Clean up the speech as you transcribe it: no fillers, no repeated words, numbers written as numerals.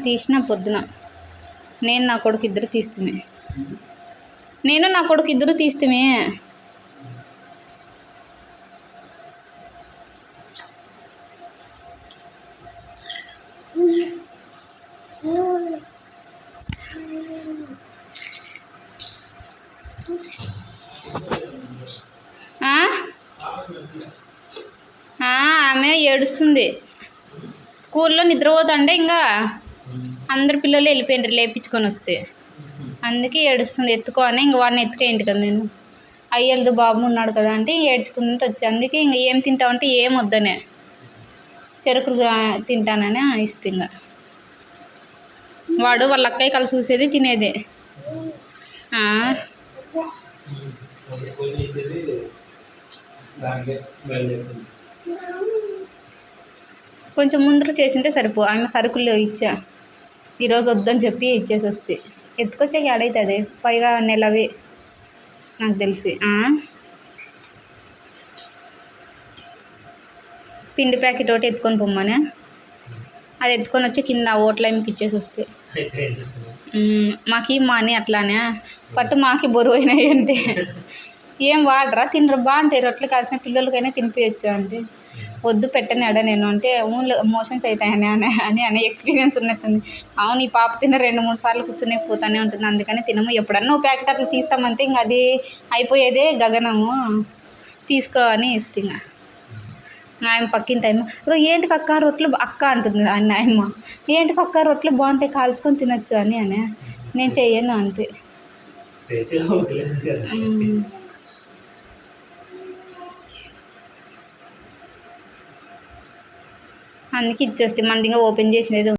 తీసిన పొద్దున నేను నా కొడుకు ఇద్దరు తీస్తుమే ఆమె ఏడుస్తుంది. స్కూల్లో నిద్రపోతుండే ఇంకా అందరు పిల్లలు వెళ్ళిపోయినారు లేపించుకొని వస్తే, అందుకే ఏడుస్తుంది. ఎత్తుకోని ఇంక వాడిని ఎత్తుకేయండి కదా నేను అయ్యలదు బాబు ఉన్నాడు కదా అంటే ఏడ్చుకుంటూ వచ్చి, అందుకే ఇంక ఏం తింటావంటే ఏం వద్దనే చెరుకులు తింటానని ఇస్తే ఇంకా వాడు వాళ్ళ అక్కయ్య కలిసి చూసేది తినేది. కొంచెం ముందర చేసింటే సరిపో. ఆమె సరుకులు ఇచ్చా ఈరోజు వద్దని చెప్పి ఇచ్చేసి వస్తే ఎత్తుకొచ్చాక ఏడవుతుంది పైగా నెలవి నాకు తెలిసి. పిండి ప్యాకెట్ ఒకటి ఎత్తుకొని పొమ్మనే అది ఎత్తుకొని వచ్చి కింద ఓట్లకి ఇచ్చేసి వస్తే మాకు మాని అట్లానే పట్టు మాకి బరువు అయినాయి అంటే ఏం వాడరా తినరు బాగుంటాయి రొట్టెలు కాల్సిన పిల్లలకైనా తినిపించచ్చు అంటే వద్దు పెట్టని నేను అంటే మోషన్స్ అవుతాయని అని ఎక్స్పీరియన్స్ ఉన్నట్టుంది. అవును ఈ పాప తిన్న 2-3 సార్లు కూర్చునే పోతానే ఉంటుంది, అందుకని తినము. ఎప్పుడన్నా ప్యాకెట్ అట్లా తీస్తామంటే ఇంక అది అయిపోయేదే గగనము తీసుకో అని ఇస్తే ఇంకా ఆయన పక్కిన టైం ఏంటికి అక్క రొట్టెలు అక్క అంటుంది ఆయమ్మ, ఏంటికి అక్క రొట్టెలు బాగుంటాయి కాల్చుకొని తినచ్చు అని నేను చెయ్యను అంతే. అందుకే ఇచ్చేస్తే మందిగా ఓపెన్ చేసినది